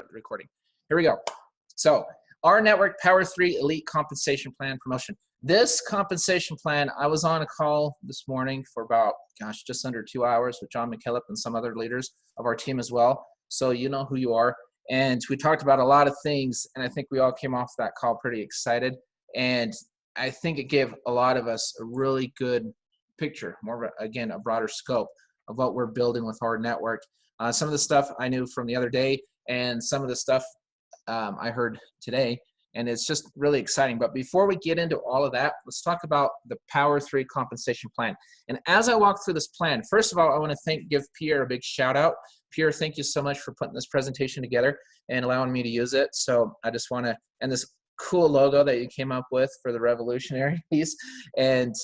the recording. Here we go. So rNetwork Power 3 Elite Compensation Plan Promotion. This compensation plan, I was on a call this morning for about, gosh, just under 2 hours with John McKillop and some other leaders of our team as well. So you know who you are. And we talked about a lot of things, and I think we all came off that call pretty excited. And I think it gave a lot of us a really good picture, more of a, again, a broader scope of what we're building with rNetwork. Some of the stuff I knew from the other day, and some of the stuff I heard today, and it's just really exciting. But before we get into all of that, let's talk about the Power 3 compensation plan. And as I walk through this plan, first of all, I want to give Pierre a big shout out. Pierre, thank you so much for putting this presentation together and allowing me to use it. So I just want to, and this cool logo that you came up with for the Revvolutionaries. And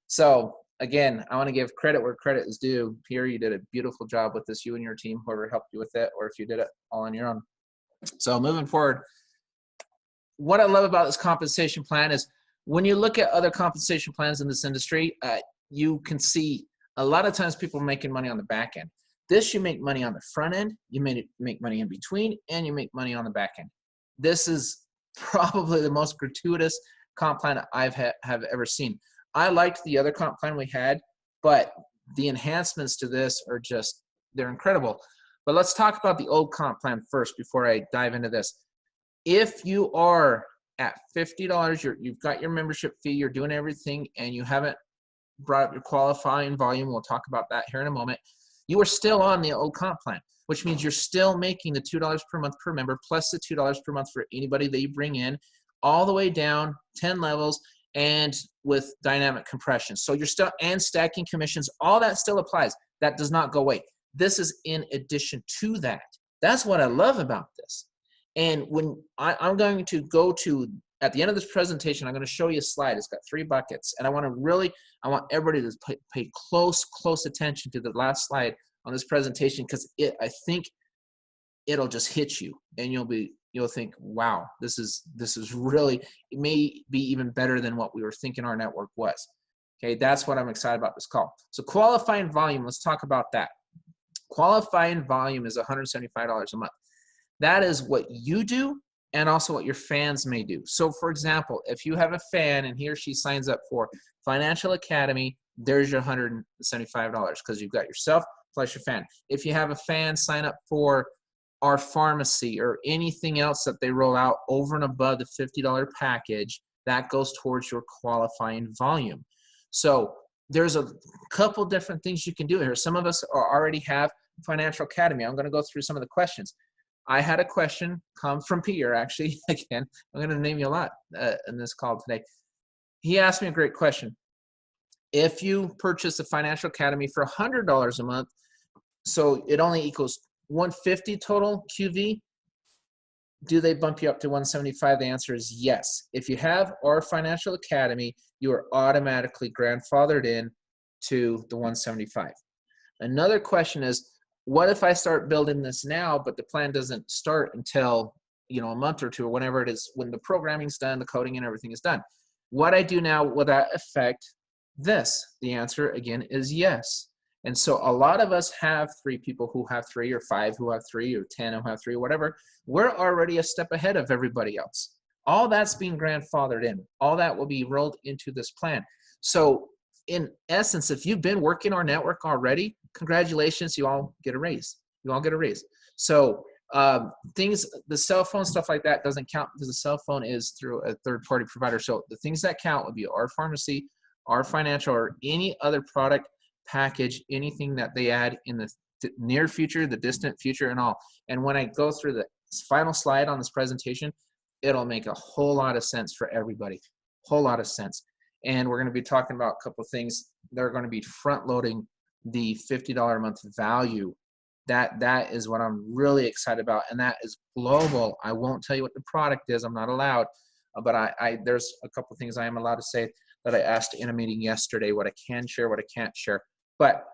so again, I want to give credit where credit is due. Pierre, you did a beautiful job with this, you and your team, whoever helped you with it, or if you did it all on your own. So moving forward, what I love about this compensation plan is when you look at other compensation plans in this industry, you can see a lot of times people are making money on the back end. This, you make money on the front end, you make money in between, and you make money on the back end. This is probably the most gratuitous comp plan I've have ever seen. I liked the other comp plan we had, but the enhancements to this are just, they're incredible. But let's talk about the old comp plan first before I dive into this. If you are at $50, you've got your membership fee, you're doing everything, and you haven't brought up your qualifying volume, we'll talk about that here in a moment, you are still on the old comp plan, which means you're still making the $2 per month per member plus the $2 per month for anybody that you bring in, all the way down 10 levels, and with dynamic compression. So you're still, and stacking commissions, all that still applies. That does not go away. This is in addition to that. That's what I love about this. And when I'm going to go to, at the end of this presentation, I'm going to show you a slide. It's got 3 buckets. And I want everybody to pay close attention to the last slide on this presentation, because I think it'll just hit you, and you'll think, wow, this is really, it may be even better than what we were thinking rNetwork was. Okay, that's what I'm excited about this call. So qualifying volume, let's talk about that. Qualifying volume is $175 a month. That is what you do and also what your fans may do. So for example, if you have a fan and he or she signs up for Financial Academy, there's your $175 because you've got yourself plus your fan. If you have a fan sign up for our pharmacy or anything else that they roll out over and above the $50 package, that goes towards your qualifying volume. So there's a couple different things you can do here. Some of us already have Financial Academy. I'm going to go through some of the questions. I had a question come from Pierre, actually. Again, I'm going to name you a lot in this call today. He asked me a great question. If you purchase the Financial Academy for $100 a month, so it only equals 150 total QV, do they bump you up to 175? The answer is yes. If you have our Financial Academy, you are automatically grandfathered in to the 175. Another question is, what if I start building this now, but the plan doesn't start until, a month or two or whenever it is, when the programming's done, the coding and everything is done? What I do now, will that affect this? The answer again is yes. And so a lot of us have 3 people who have 3, or 5 who have 3, or 10 who have 3, or whatever. We're already a step ahead of everybody else. All that's being grandfathered in. All that will be rolled into this plan. So in essence, if you've been working rNetwork already, congratulations, you all get a raise. You all get a raise. So things, the cell phone stuff like that doesn't count because the cell phone is through a third-party provider. So the things that count would be our pharmacy, our financial, or any other product package, anything that they add in the near future, the distant future, and all. And when I go through the final slide on this presentation, it'll make a whole lot of sense for everybody. Whole lot of sense. And we're going to be talking about a couple of things that are going to be front-loading the $50 a month value. That is what I'm really excited about, and that is global. I won't tell you what the product is. I'm not allowed, but there's a couple of things I am allowed to say that I asked in a meeting yesterday, what I can share, what I can't share. But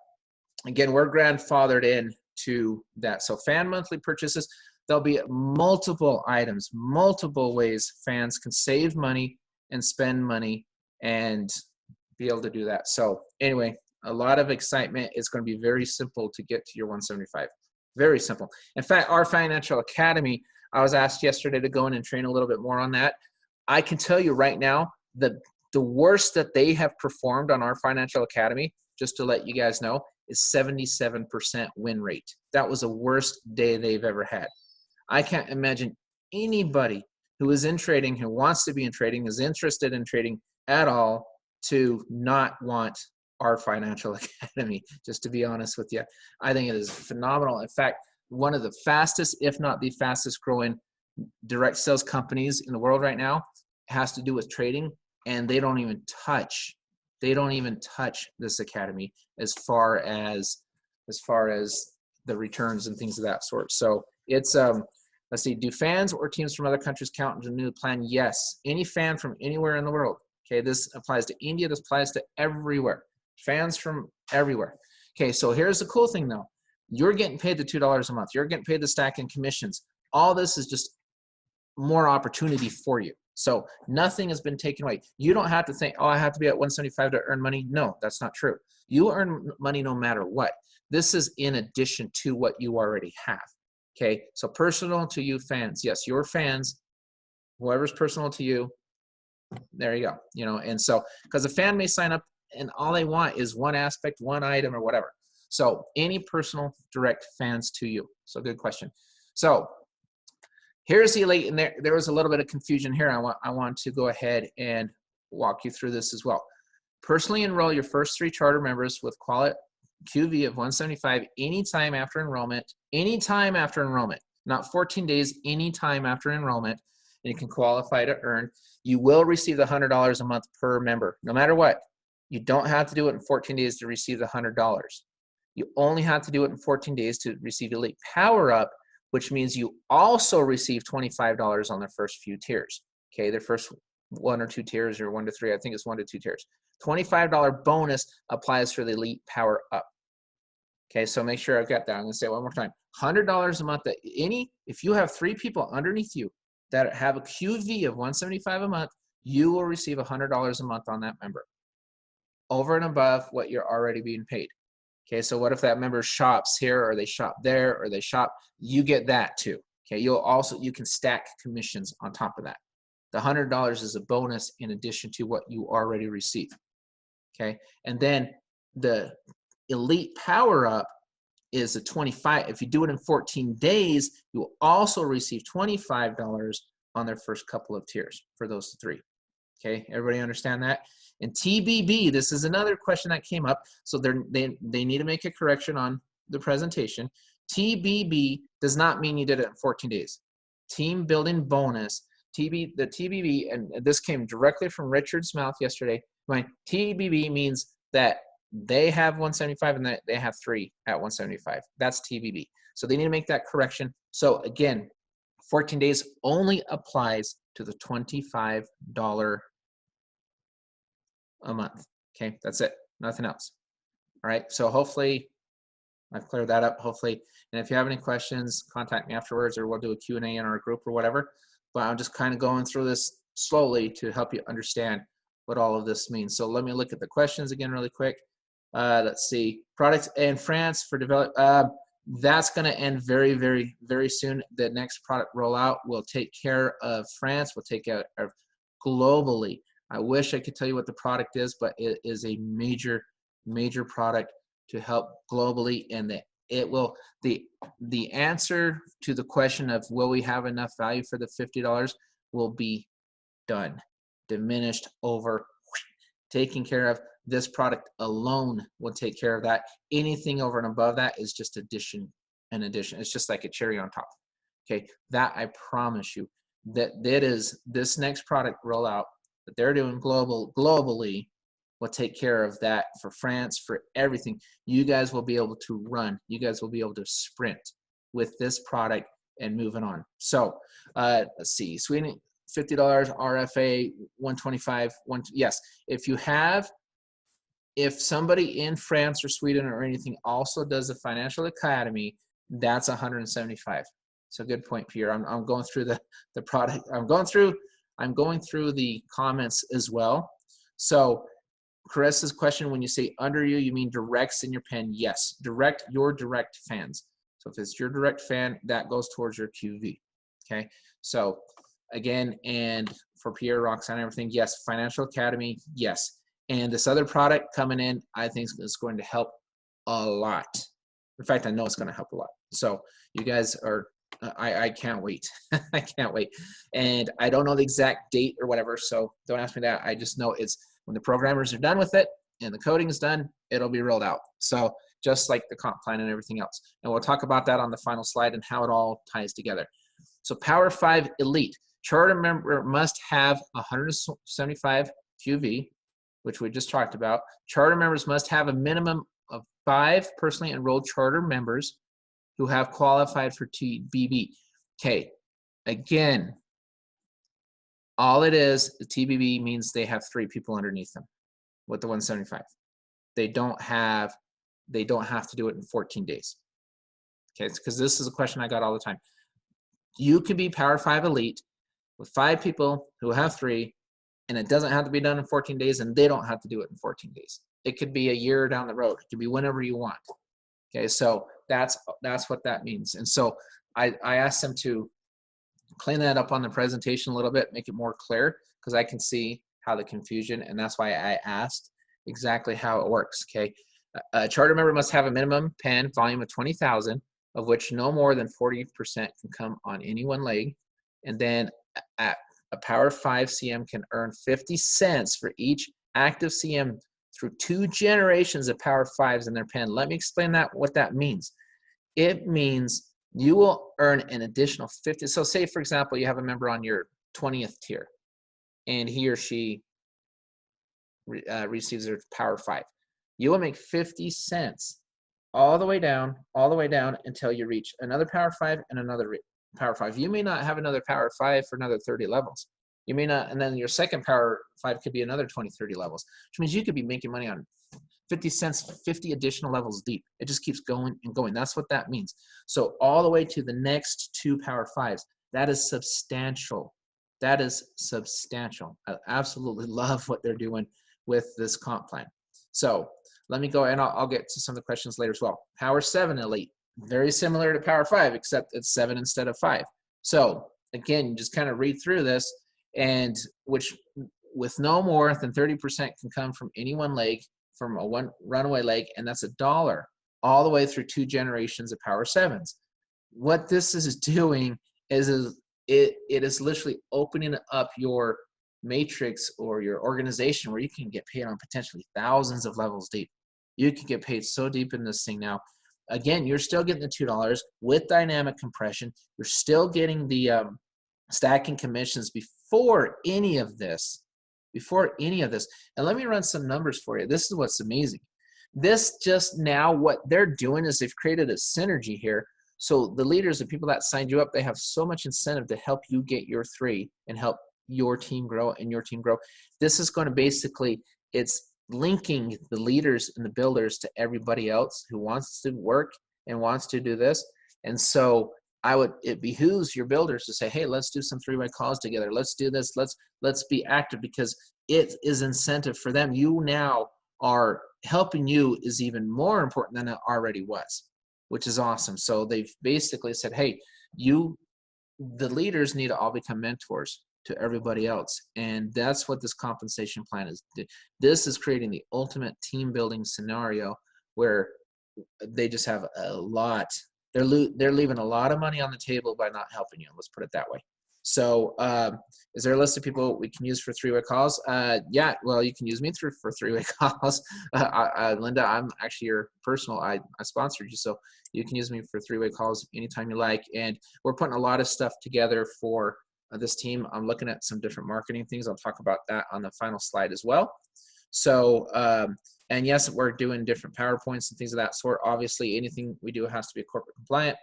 again, we're grandfathered in to that. So fan monthly purchases, there'll be multiple items, multiple ways fans can save money and spend money and be able to do that. So anyway, a lot of excitement. It's going to be very simple to get to your 175. Very simple. In fact, our financial academy, I was asked yesterday to go in and train a little bit more on that. I can tell you right now that the worst that they have performed on our financial academy, just to let you guys know, is 77% win rate. That was the worst day they've ever had. I can't imagine anybody who is in trading, who wants to be in trading, is interested in trading at all, to not want our financial academy, just to be honest with you. I think it is phenomenal. In fact, one of the fastest, if not the fastest growing direct sales companies in the world right now has to do with trading, and they don't even touch this academy as far as the returns and things of that sort. So it's let's see, do fans or teams from other countries count into the new plan? Yes, any fan from anywhere in the world. Okay, this applies to India, this applies to everywhere. Fans from everywhere. Okay, so here's the cool thing though. You're getting paid the $2 a month. You're getting paid the stack in commissions. All this is just more opportunity for you. So nothing has been taken away. You don't have to think, oh, I have to be at 175 to earn money. No, that's not true. You earn money no matter what. This is in addition to what you already have. Okay, so personal to you fans. Yes, your fans, whoever's personal to you, there you go. You know, and so, because a fan may sign up and all they want is one aspect, one item or whatever. So any personal direct fans to you. So good question. So here's the elite, and there was a little bit of confusion here. I want to go ahead and walk you through this as well. Personally enroll your first 3 charter members with quality QV of 175 anytime after enrollment, not 14 days, anytime after enrollment, and you can qualify to earn. You will receive the $100 a month per member, no matter what. You don't have to do it in 14 days to receive the $100. You only have to do it in 14 days to receive Elite Power Up, which means you also receive $25 on their first few tiers. Okay, their first 1 or 2 tiers, or 1 to 3, I think it's 1 to 2 tiers. $25 bonus applies for the Elite Power Up. Okay, so make sure I've got that. I'm gonna say it one more time. $100 a month. If you have 3 people underneath you that have a QV of 175 a month, you will receive $100 a month on that member, over and above what you're already being paid. Okay, so what if that member shops here, or they shop there, or they shop? You get that too. Okay, you can stack commissions on top of that. The $100 is a bonus in addition to what you already receive. Okay, and then the Elite Power Up is a 25. If you do it in 14 days, you will also receive $25 on their first couple of tiers for those 3. Okay, everybody understand that? And TBB, this is another question that came up, so they need to make a correction on the presentation. TBB does not mean you did it in 14 days. Team building bonus, the TBB, and this came directly from Richard's mouth yesterday. TBB means that they have 175 and that they have 3 at 175. That's TBB. So they need to make that correction. So again, 14 days only applies to the $25 a month. Okay, that's it. Nothing else. All right, so hopefully I've cleared that up, hopefully. And if you have any questions, contact me afterwards, or we'll do a Q&A in our group or whatever. But I'm just kind of going through this slowly to help you understand what all of this means. So let me look at the questions again really quick. Let's see. Products in France for develop. That's going to end very, very, very soon. The next product rollout will take care of France. We'll take care of globally. I wish I could tell you what the product is, but it is a major, major product to help globally, and the answer to the question of will we have enough value for the $50 will be done, diminished, over, taken care of. This product alone will take care of that. Anything over and above that is just addition. It's just like a cherry on top. Okay, that I promise you that is this next product rollout that they're doing globally will take care of that for France, for everything. You guys will be able to run. You guys will be able to sprint with this product and moving on. So let's see, Sweden, $50, RFA, 125, yes. If somebody in France or Sweden or anything also does a financial academy, that's 175. So good point, Pierre. I'm going through the product. I'm going through the comments as well. So Carissa's question, when you say under you mean directs in your pen? Yes, your direct fans. So if it's your direct fan, that goes towards your QV. Okay. So again, and for Pierre, Roxanne, and everything, yes. Financial Academy, yes. And this other product coming in, I think is going to help a lot. In fact, I know it's going to help a lot. So you guys are, I can't wait. I can't wait. And I don't know the exact date or whatever, so don't ask me that. I just know it's when the programmers are done with it and the coding is done, it'll be rolled out. So just like the comp plan and everything else. And we'll talk about that on the final slide and how it all ties together. So Power 5 Elite. Charter member must have 175 QV, which we just talked about. Charter members must have a minimum of 5 personally enrolled charter members who have qualified for TBB. Okay, again, all it is, the TBB means they have 3 people underneath them with the 175. They don't have to do it in 14 days. Okay, because this is a question I got all the time. You can be Power 5 Elite with 5 people who have 3, and it doesn't have to be done in 14 days, and they don't have to do it in 14 days. It could be a year down the road. It could be whenever you want. Okay, so that's what that means. And so I asked them to clean that up on the presentation a little bit, make it more clear, because I can see how the confusion, and that's why I asked exactly how it works. Okay, a charter member must have a minimum pen volume of 20,000, of which no more than 40% can come on any one leg, and then a Power 5 CM can earn 50 cents for each active CM through 2 generations of Power 5s in their pen. Let me explain what that means. It means you will earn an additional 50. So say, for example, you have a member on your 20th tier, and he or she receives their Power 5. You will make 50 cents all the way down until you reach another Power 5 and another Power 5. You may not have another Power 5 for another 30 levels. You may not, and then your second Power 5 could be another 20, 30 levels, which means you could be making money on 50 cents, 50 additional levels deep. It just keeps going and going. That's what that means. So all the way to the next 2 Power 5s. That is substantial. That is substantial. I absolutely love what they're doing with this comp plan. So let me go, and I'll get to some of the questions later as well. Power 7 Elite, very similar to Power 5, except it's 7 instead of 5. So again, you just kind of read through this, and which with no more than 30% can come from any one leg, from a one runaway leg, and that's $1 all the way through 2 generations of Power 7s. What this is doing is it is literally opening up your matrix or your organization where you can get paid on potentially thousands of levels deep. You can get paid so deep in this thing now. Again, you're still getting the $2 with dynamic compression. You're still getting the stacking commissions before any of this. And let me run some numbers for you. This is what's amazing. This just now, what they're doing is they've created a synergy here. So the leaders, the people that signed you up, they have so much incentive to help you get your 3 and help your team grow and your team grow. This is going to basically, it's linking the leaders and the builders to everybody else who wants to work and wants to do this. And so it behooves your builders to say, hey, let's do some 3-way calls together. Let's do this. Let's be active, because it is incentive for them. You now are helping you is even more important than it already was, which is awesome. So they've basically said, hey, the leaders need to all become mentors to everybody else. And that's what this compensation plan is. This is creating the ultimate team building scenario where they just have a lot. They're leaving a lot of money on the table by not helping you. Let's put it that way. So is there a list of people we can use for 3-way calls? Yeah, well, you can use me for 3-way calls. Linda, I'm actually your personal, I sponsored you, so you can use me for 3-way calls anytime you like. And we're putting a lot of stuff together for this team. I'm looking at some different marketing things. I'll talk about that on the final slide as well. So, and yes, we're doing different PowerPoints and things of that sort. Obviously, anything we do has to be corporate compliant.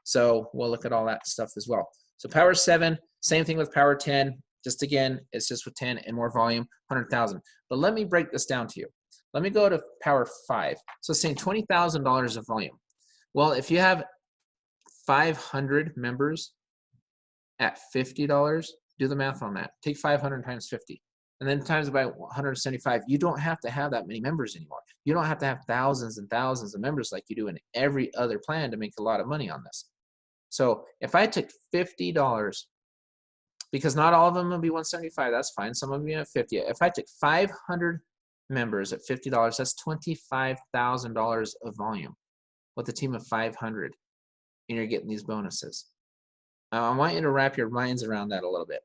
So we'll look at all that stuff as well. So Power 7, same thing with Power 10. Just again, it's just with 10 and more volume, 100,000. But let me break this down to you. Let me go to Power 5. So it's saying $20,000 of volume. Well, if you have 500 members at $50, do the math on that. Take 500 times 50. and then times it by 175, you don't have to have that many members anymore. You don't have to have thousands and thousands of members like you do in every other plan to make a lot of money on this. So if I took $50, because not all of them will be 175, that's fine. Some of them have 50. If I took 500 members at $50, that's $25,000 of volume with a team of 500, and you're getting these bonuses. I want you to wrap your minds around that a little bit.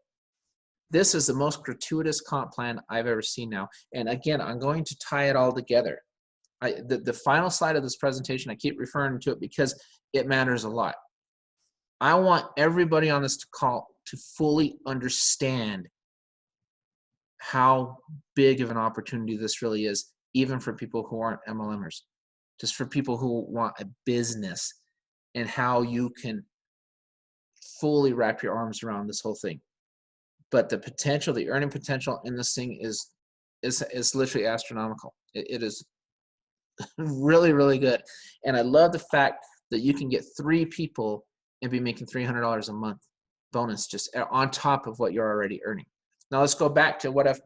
This is the most gratuitous comp plan I've ever seen now. And again, I'm going to tie it all together. The final slide of this presentation, I keep referring to it because it matters a lot. I want everybody on this call to fully understand how big of an opportunity this really is, even for people who aren't MLMers, just for people who want a business, and how you can fully wrap your arms around this whole thing. But the potential, the earning potential in this thing is literally astronomical. It is really, really good. And I love the fact that you can get 3 people and be making $300 a month bonus just on top of what you're already earning. Now let's go back to what if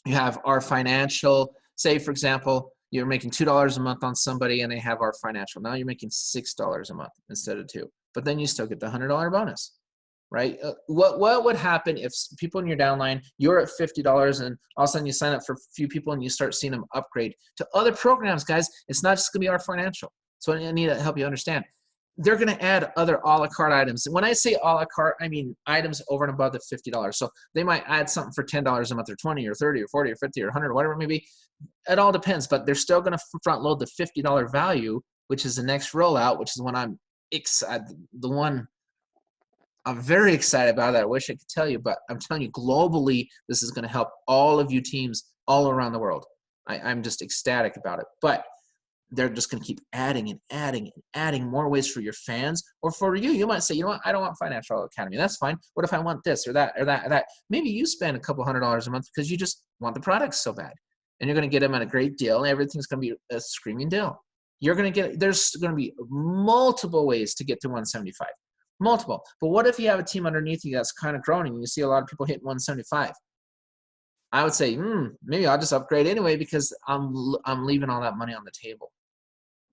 you have our financial, say for example, you're making $2 a month on somebody and they have our financial. Now you're making $6 a month instead of 2, but then you still get the $100 bonus, right? What would happen if people in your downline, you're at $50 and all of a sudden you sign up for a few people and you start seeing them upgrade to other programs, guys? It's not just gonna be our financial. So I need to help you understand. They're going to add other a la carte items. When I say a la carte, I mean items over and above the $50. So they might add something for $10 a month or 20 or 30 or 40 or 50 or 100 or whatever it may be. It all depends, but they're still going to front load the $50 value, which is the next rollout, which is when I'm excited. The one I'm very excited about that I wish I could tell you, but I'm telling you, globally, this is going to help all of you teams all around the world. I'm just ecstatic about it. But they're just going to keep adding and adding and adding more ways for your fans or for you. You might say, you know what, I don't want Financial Academy. That's fine. What if I want this or that or that or that? Maybe you spend a couple $100 a month because you just want the products so bad. And you're going to get them at a great deal and everything's going to be a screaming deal. You're going to get, there's going to be multiple ways to get to 175. Multiple. But what if you have a team underneath you that's kind of growing and you see a lot of people hitting 175? I would say, maybe I'll just upgrade anyway because I'm leaving all that money on the table.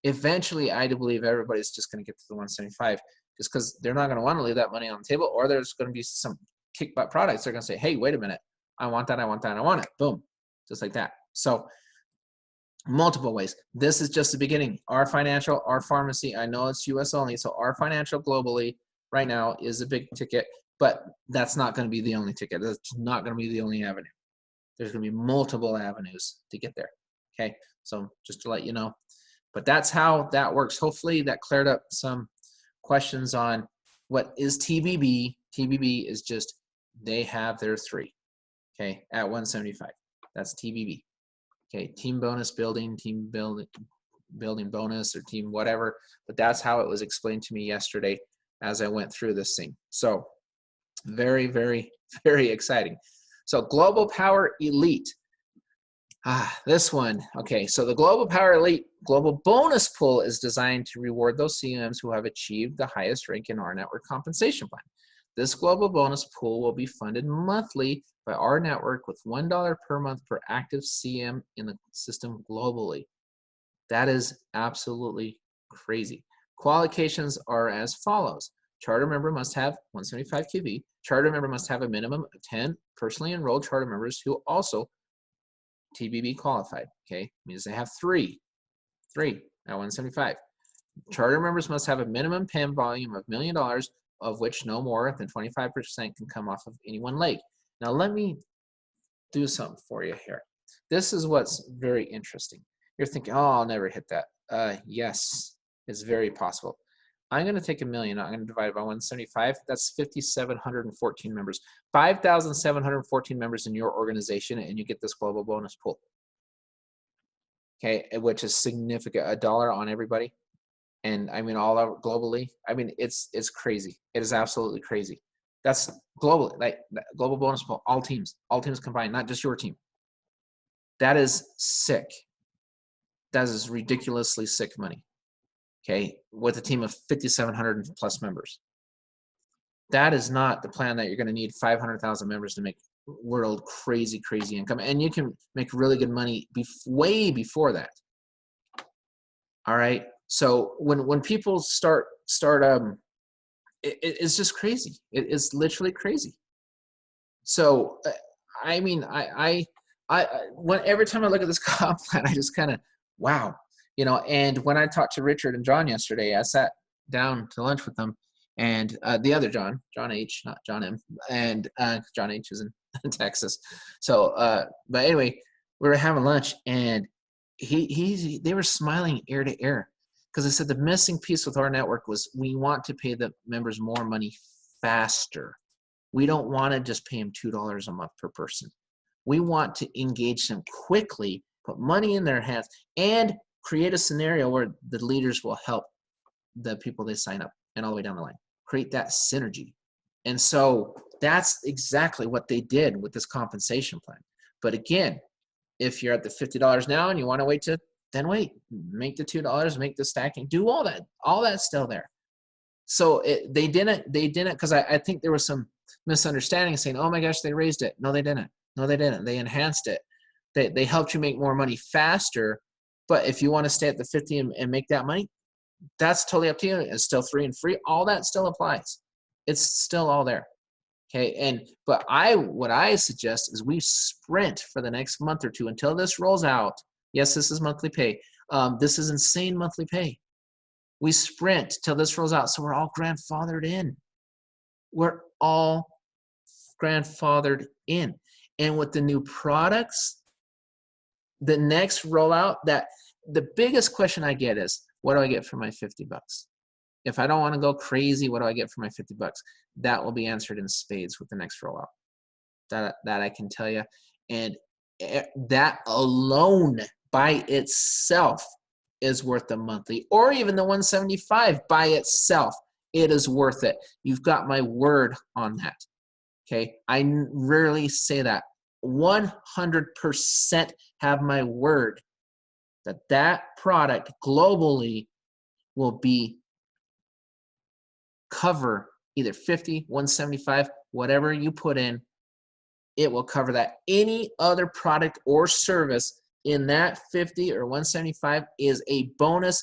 Eventually, I do believe everybody's just going to get to the 175 just because they're not going to want to leave that money on the table, or there's going to be some kickback products. They're going to say, hey, wait a minute. I want that. I want that. I want it. Boom. Just like that. So multiple ways. This is just the beginning. Our financial, our pharmacy, I know it's US only. So our financial globally right now is a big ticket, but that's not going to be the only ticket. That's not going to be the only avenue. There's going to be multiple avenues to get there. Okay. So just to let you know. But that's how that works. Hopefully that cleared up some questions on what is TBB. TBB is just they have their 3, okay, at 175. That's TBB. Okay, team bonus building, team building bonus, or team whatever. But that's how it was explained to me yesterday as I went through this thing. So very, very, very exciting. So Global Power Elite. This one, okay, so the Global Power Elite Global Bonus Pool is designed to reward those CMs who have achieved the highest rank in rNetwork compensation plan. This global bonus pool will be funded monthly by rNetwork with $1 per month per active CM in the system globally. That is absolutely crazy. Qualifications are as follows. Charter member must have 175 KB. Charter member must have a minimum of 10 personally enrolled charter members who also TBB qualified, okay? Means they have 3 at 175. Charter members must have a minimum PEM volume of $1 million, of which no more than 25% can come off of any one leg. Now let me do something for you here. This is what's very interesting. You're thinking, oh, I'll never hit that. Yes, it's very possible. I'm going to take $1 million. I'm going to divide it by 175. That's 5,714 members. 5,714 members in your organization, and you get this global bonus pool. Okay, which is significant. $1 on everybody, and I mean all over globally. I mean it's crazy. It is absolutely crazy. That's globally, like global bonus pool. All teams combined, not just your team. That is sick. That is ridiculously sick money. Okay, with a team of 5,700 plus members. That is not the plan that you're going to need 500,000 members to make world crazy income, and you can make really good money way before that. All right. So when people start it's just crazy. It is literally crazy. So I mean, every time I look at this comp plan, I just kind of wow, you know. And when I talked to Richard and John yesterday, I sat down to lunch with them, and the other John H, not John M, and John H is in Texas. So, but anyway, we were having lunch, and they were smiling ear to ear, because I said the missing piece with our network was we want to pay the members more money faster. We don't want to just pay them $2 a month per person. We want to engage them quickly, put money in their hands, and create a scenario where the leaders will help the people they sign up and all the way down the line. Create that synergy. And so that's exactly what they did with this compensation plan. But again, if you're at the $50 now and you want to wait then wait, make the $2, make the stacking, do all that's still there. So they didn't, because I think there was some misunderstanding saying, oh my gosh, they raised it. No, they didn't. They enhanced it. They helped you make more money faster. But if you want to stay at the 50 and make that money, that's totally up to you. It's still free and free. All that still applies. It's still all there. Okay. But what I suggest is we sprint for the next month or two until this rolls out. Yes, this is monthly pay. This is insane monthly pay. We sprint till this rolls out, so we're all grandfathered in. We're all grandfathered in. And with the new products, the next rollout, the biggest question I get is, what do I get for my $50? If I don't want to go crazy, what do I get for my $50? That will be answered in spades with the next rollout. That I can tell you. And that alone by itself is worth the monthly, or even the $175 by itself. It is worth it. You've got my word on that. Okay, I rarely say that. 100% have my word that product globally will cover either 50, 175, whatever you put in, it will cover that. Any other product or service in that 50 or 175 is a bonus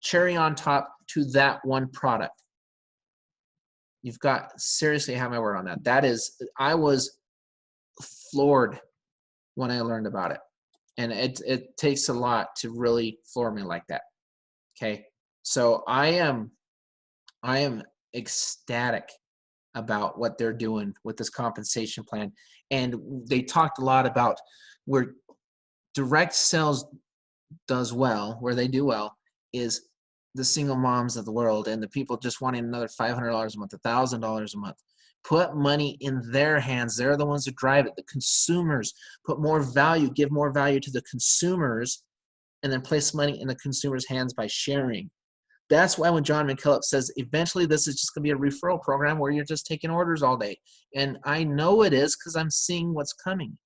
cherry on top to that one product. You've got, seriously, have my word on that. I was floored when I learned about it. And it takes a lot to really floor me like that. Okay. So I am ecstatic about what they're doing with this compensation plan. And they talked a lot about where direct sales does well, where they do well, is the single moms of the world and the people just wanting another $500 a month, $1,000 a month. Put money in their hands. They're the ones that drive it. The consumers put more value, give more value to the consumers, and then place money in the consumers' hands by sharing. That's why when John McKillop says eventually this is just going to be a referral program where you're just taking orders all day. And I know it is, because I'm seeing what's coming.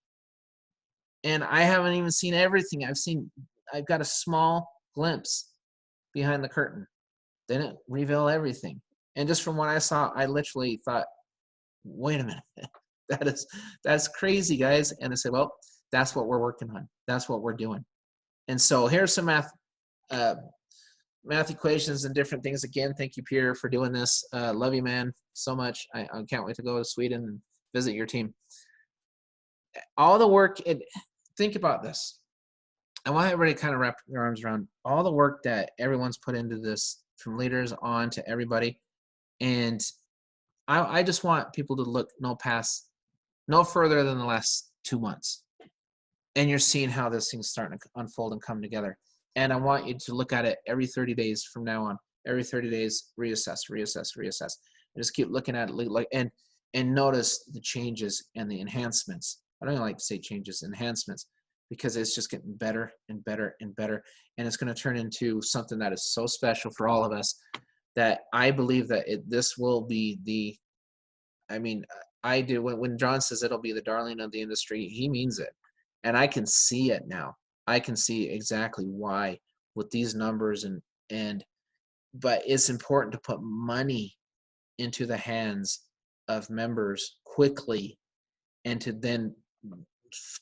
And I haven't even seen everything. I've got a small glimpse behind the curtain. They didn't reveal everything. And just from what I saw, I literally thought, wait a minute, that's crazy, guys. And I said, well, that's what we're working on. That's what we're doing. And so here's some math equations and different things. Again, thank you, Peter, for doing this. Love you, man, so much. I can't wait to go to Sweden and visit your team. All the work, think about this. I want everybody to kind of wrap their arms around all the work that everyone's put into this, from leaders on to everybody. And I just want people to look no further than the last 2 months. And you're seeing how this thing's starting to unfold and come together. And I want you to look at it every 30 days from now on. Every 30 days, reassess. And just keep looking at it and notice the changes and the enhancements. I don't even like to say changes, enhancements, because it's just getting better and better and better. And it's going to turn into something that is so special for all of us, that I believe that this will be when John says it'll be the darling of the industry, he means it. And I can see it now. I can see exactly why with these numbers but it's important to put money into the hands of members quickly and to then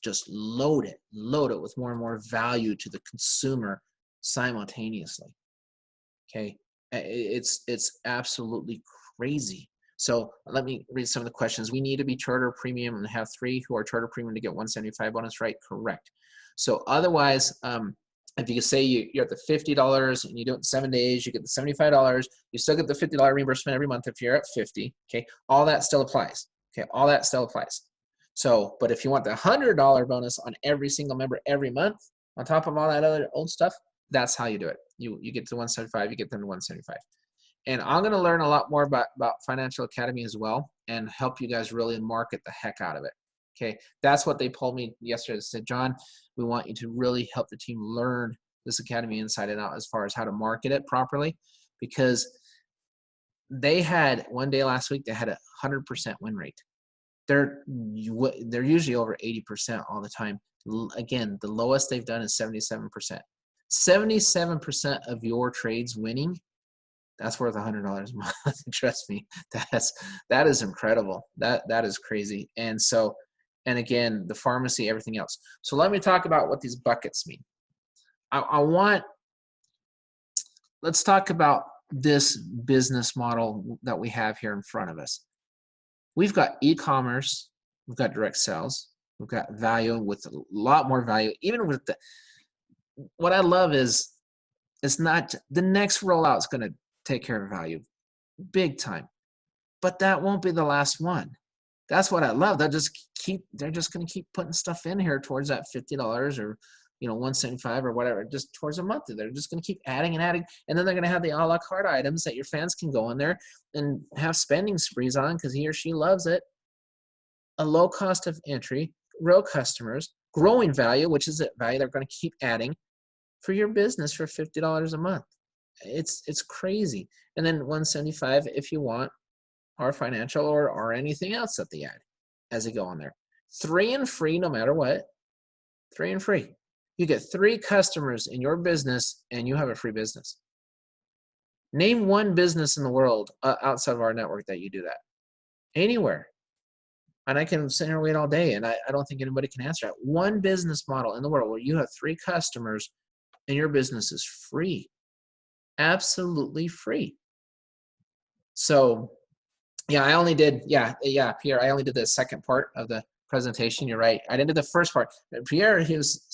just load it with more and more value to the consumer simultaneously. Okay, it's absolutely crazy. So let me read some of the questions. We need to be charter premium and have 3 who are charter premium to get 175 bonus, right? Correct. So otherwise, if you say you're at the $50 and you do it in 7 days, you get the $75. You still get the $50 reimbursement every month if you're at 50. Okay, all that still applies. Okay, all that still applies. So, but if you want the $100 bonus on every single member every month, on top of all that other old stuff, that's how you do it. You get to 175, you get them to 175. And I'm going to learn a lot more about Financial Academy as well and help you guys really market the heck out of it. Okay, that's what they told me yesterday. They said, John, we want you to really help the team learn this academy inside and out as far as how to market it properly, because they had one day last week, they had a 100% win rate. They're usually over 80% all the time. Again, the lowest they've done is 77%. 77% of your trades winning, that's worth $100 a month. Trust me, that is incredible. That is crazy. And so, and again, the pharmacy, everything else. So let me talk about what these buckets mean. Let's talk about this business model that we have here in front of us. We've got e-commerce, we've got direct sales, we've got value with a lot more value. Even with what I love is it's not the next rollout is going to take care of value big time, but that won't be the last one. That's what I love. They're just going to keep putting stuff in here towards that $50 or, you know, 175 or whatever, just towards a month. They're just going to keep adding and adding. And then they're going to have the a la carte items that your fans can go in there and have spending sprees on because he or she loves it. A low cost of entry, real customers, growing value, which is that value they're going to keep adding for your business for $50 a month. It's crazy. And then 175 if you want our financial or anything else that they add as they go on there. 3 and free no matter what. 3 and free. You get 3 customers in your business and you have a free business. Name one business in the world outside of our network that you do that. Anywhere. And I can sit here and wait all day and I don't think anybody can answer that. One business model in the world where you have 3 customers and your business is free. Absolutely free. So yeah, I only did, Pierre, I only did the second part of the presentation. You're right. I didn't do the first part. Pierre, he was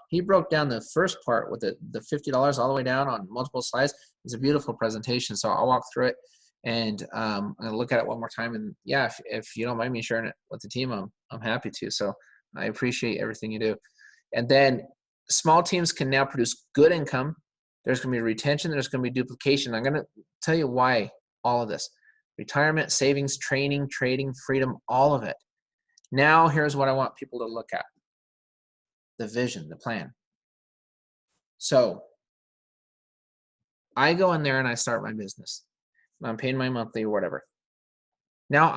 he broke down the first part with the $50 all the way down on multiple slides. It's a beautiful presentation. So I'll walk through it and I'll look at it one more time. And yeah, if you don't mind me sharing it with the team, I'm happy to. So I appreciate everything you do. And then small teams can now produce good income. There's going to be retention. There's going to be duplication. I'm going to tell you why all of this. Retirement, savings, training, trading, freedom, all of it. Now, here's what I want people to look at. The vision, the plan. So I go in there and I start my business. I'm paying my monthly or whatever. Now,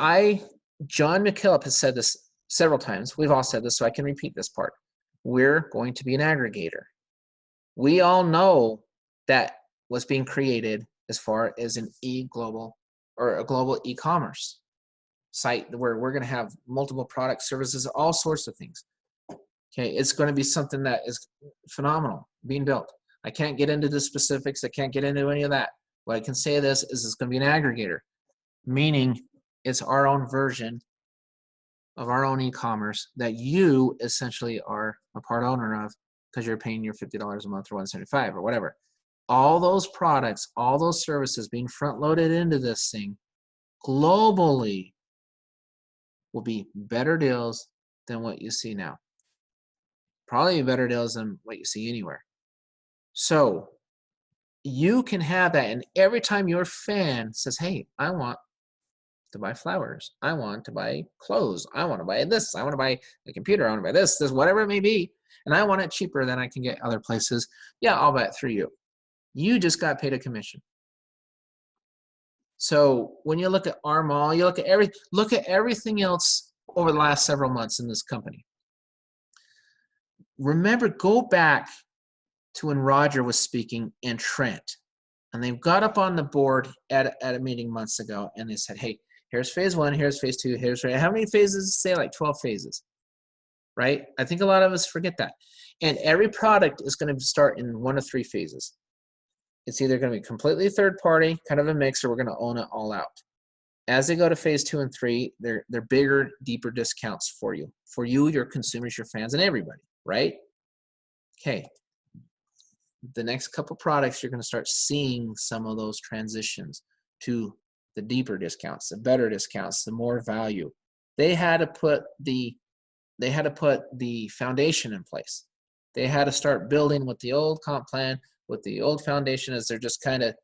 John McKillop has said this several times. We've all said this, so I can repeat this part. We're going to be an aggregator. We all know that what's being created as far as an global e-commerce site where we're going to have multiple products, services, all sorts of things. Okay, it's going to be something that is phenomenal being built. I can't get into the specifics. I can't get into any of that. What I can say this is it's going to be an aggregator, meaning it's our own version of our own e-commerce that you essentially are a part owner of because you're paying your $50 a month or $175 or whatever. All those products, all those services being front-loaded into this thing globally will be better deals than what you see now. Probably better deals than what you see anywhere. So you can have that, and every time your fan says, hey, I want to buy flowers, I want to buy clothes, I want to buy this, I want to buy a computer, I want to buy this, whatever it may be, and I want it cheaper than I can get other places, yeah, I'll buy it through you. You just got paid a commission. So when you look at our mall, you look at everything else over the last several months in this company. Remember, go back to when Roger was speaking and Trent, and they got up on the board at a meeting months ago, and they said, hey, Here's phase 1, here's phase 2, here's how many phases? Say like 12 phases, right? I think a lot of us forget that. And every product is going to start in 1 of 3 phases. It's either going to be completely third party, kind of a mix, or we're going to own it all out. As they go to phase 2 and 3, they're bigger, deeper discounts for you, your consumers, your fans, and everybody, right? Okay. The next couple products, you're going to start seeing some of those transitions to the deeper discounts, the better discounts, the more value. They had to put the foundation in place. They had to start building with the old comp plan, with the old foundation, as they're just kind of,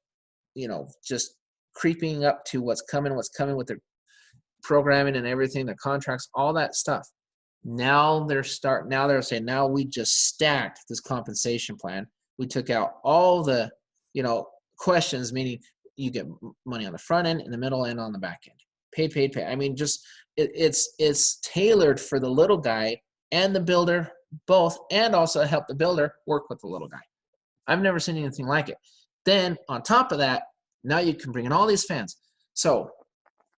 just creeping up to what's coming with their programming and everything, the contracts, all that stuff. Now they're saying, now we just stacked this compensation plan. We took out all the, questions, meaning you get money on the front end, in the middle, and on the back end. Paid. I mean, just it's tailored for the little guy and the builder both, and also help the builder work with the little guy. I've never seen anything like it. Then on top of that, now you can bring in all these fans. So,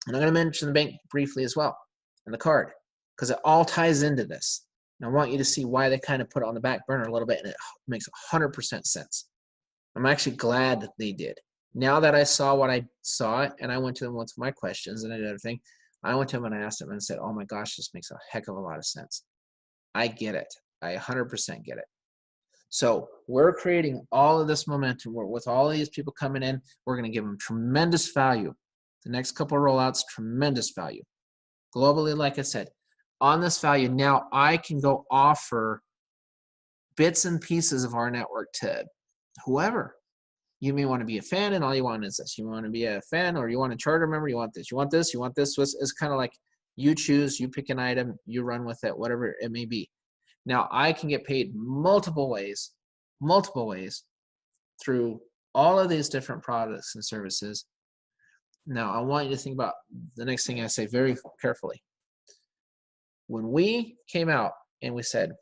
and I'm going to mention the bank briefly as well, and the card, because it all ties into this. And I want you to see why they kind of put it on the back burner a little bit, and it makes 100% sense. I'm actually glad that they did. Now that I saw what I saw, and I went to them with my questions and everything, I went to them and I asked them and said, oh my gosh, this makes a heck of a lot of sense. I get it. I 100% get it. So we're creating all of this momentum. With all of these people coming in, we're going to give them tremendous value. The next couple of rollouts, tremendous value. Globally, like I said, on this value, now I can go offer bits and pieces of our network to whoever. You may want to be a fan, and all you want is this. You want to be a fan, or you want a charter member, you want this. You want this, you want this. It's kind of like you choose, you pick an item, you run with it, whatever it may be. Now, I can get paid multiple ways through all of these different products and services. Now, I want you to think about the next thing I say very carefully. When we came out and we said,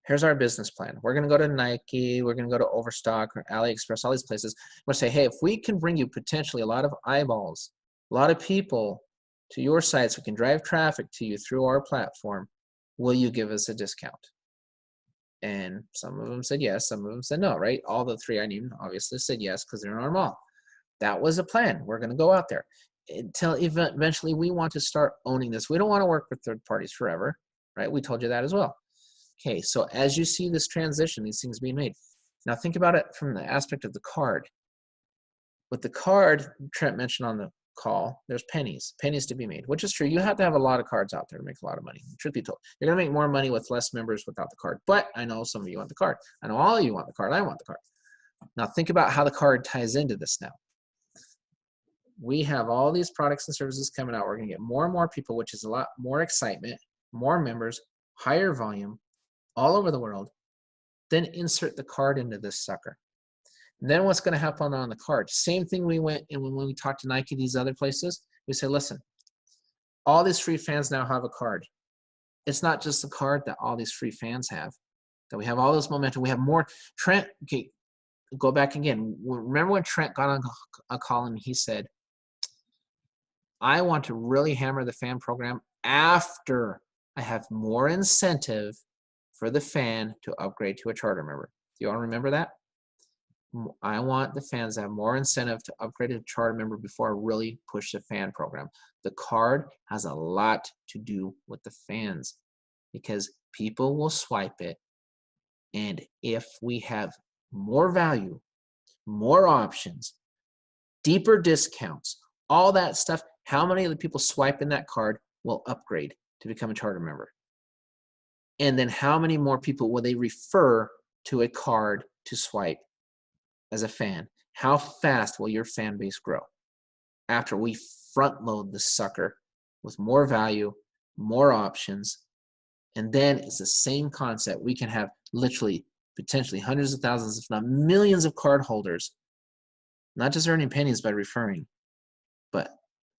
here's our business plan. We're going to go to Nike. We're going to go to Overstock or AliExpress, all these places. We'll say, hey, if we can bring you potentially a lot of eyeballs, a lot of people to your sites, we can drive traffic to you through our platform, will you give us a discount? And some of them said yes, some of them said no, right? All the 3 I named obviously said yes because they're in our mall. That was a plan. We're going to go out there until eventually we want to start owning this. We don't want to work with third parties forever, right? We told you that as well. Okay, so as you see this transition, these things being made, now think about it from the aspect of the card. With the card, Trent mentioned on the call, there's pennies to be made, which is true. You have to have a lot of cards out there to make a lot of money. Truth be told, you're going to make more money with less members without the card. But I know some of you want the card. I know all of you want the card. I want the card. Now think about how the card ties into this now. We have all these products and services coming out. We're going to get more and more people, which is a lot more excitement, more members, higher volume, all over the world. Then insert the card into this sucker. And then what's going to happen on the card? Same thing we went and when we talked to Nike, these other places, we said, listen, all these free fans now have a card. It's not just the card that all these free fans have, that we have all this momentum. We have more. Trent, okay, go back again. Remember when Trent got on a call and he said, I want to really hammer the fan program after I have more incentive for the fan to upgrade to a charter member. Do you all remember that? I want the fans to have more incentive to upgrade to a charter member before I really push the fan program. The card has a lot to do with the fans because people will swipe it. And if we have more value, more options, deeper discounts, all that stuff, how many of the people swiping that card will upgrade to become a charter member? And then how many more people will they refer to a card to swipe as a fan? How fast will your fan base grow after we front load the sucker with more value, more options? And then it's the same concept. We can have literally potentially hundreds of thousands, if not millions of card holders, not just earning pennies by referring, but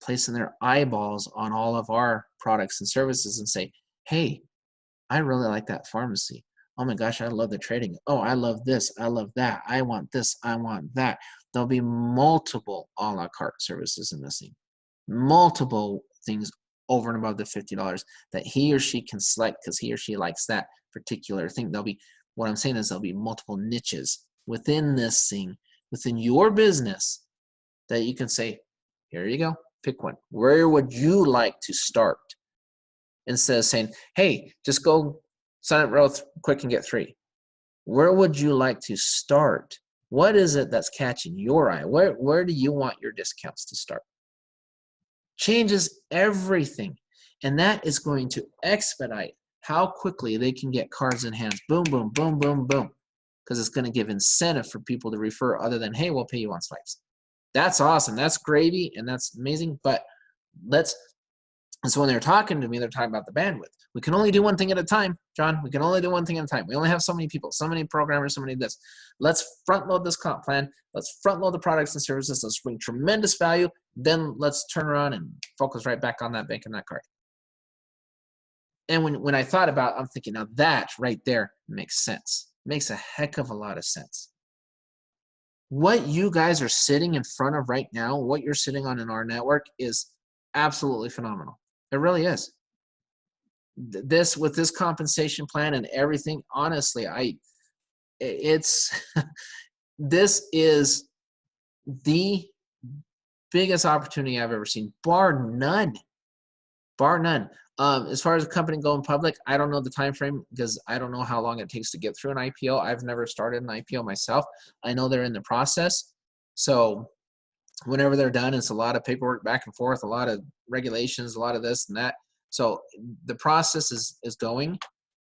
placing their eyeballs on all of our products and services and say, hey, I really like that pharmacy. Oh my gosh, I love the trading. Oh, I love this. I love that. I want this. I want that. There'll be multiple a la carte services in this thing. multiple things over and above the $50 that he or she can select because he or she likes that particular thing. There'll be, what I'm saying is there'll be multiple niches within this thing, within your business, that you can say, here you go, pick one. Where would you like to start? Instead of saying, hey, just go sign up real quick and get 3. Where would you like to start? What is it that's catching your eye? Where do you want your discounts to start? Changes everything. And that is going to expedite how quickly they can get cards in hands. Boom, boom, boom, boom, boom. Because it's going to give incentive for people to refer other than, hey, we'll pay you on swipes. That's awesome. That's gravy and that's amazing. But and so when they're talking to me, they're talking about the bandwidth. We can only do one thing at a time, John. We can only do one thing at a time. We only have so many people, so many programmers, so many this. Let's front load this comp plan. Let's front load the products and services. Let's bring tremendous value. Then let's turn around and focus right back on that bank and that card. And when I thought about it, I'm thinking, now that right there makes sense. Makes a heck of a lot of sense. What you guys are sitting in front of right now, what you're sitting on in our network is absolutely phenomenal. It really is. With this compensation plan and everything, honestly, this is the biggest opportunity I've ever seen, bar none. Bar none. As far as the company going public, I don't know the time frame because I don't know how long it takes to get through an IPO. I've never started an IPO myself. I know they're in the process. So whenever they're done, it's a lot of paperwork back and forth, a lot of regulations, a lot of this and that. So the process is going.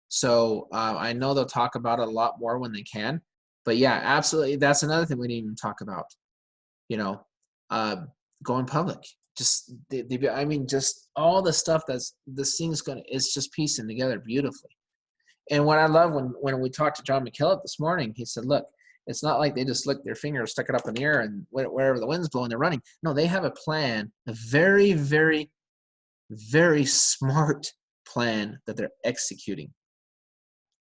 So I know they'll talk about it a lot more when they can. But yeah, absolutely. That's another thing we didn't even talk about, going public. Just, I mean, just all the stuff that's this thing's it's just piecing together beautifully. And what I love when we talked to John McKillop this morning, he said, look, it's not like they just lick their finger, stuck it up in the air, and wherever the wind's blowing, they're running. No, they have a plan, a very, very, very smart plan that they're executing,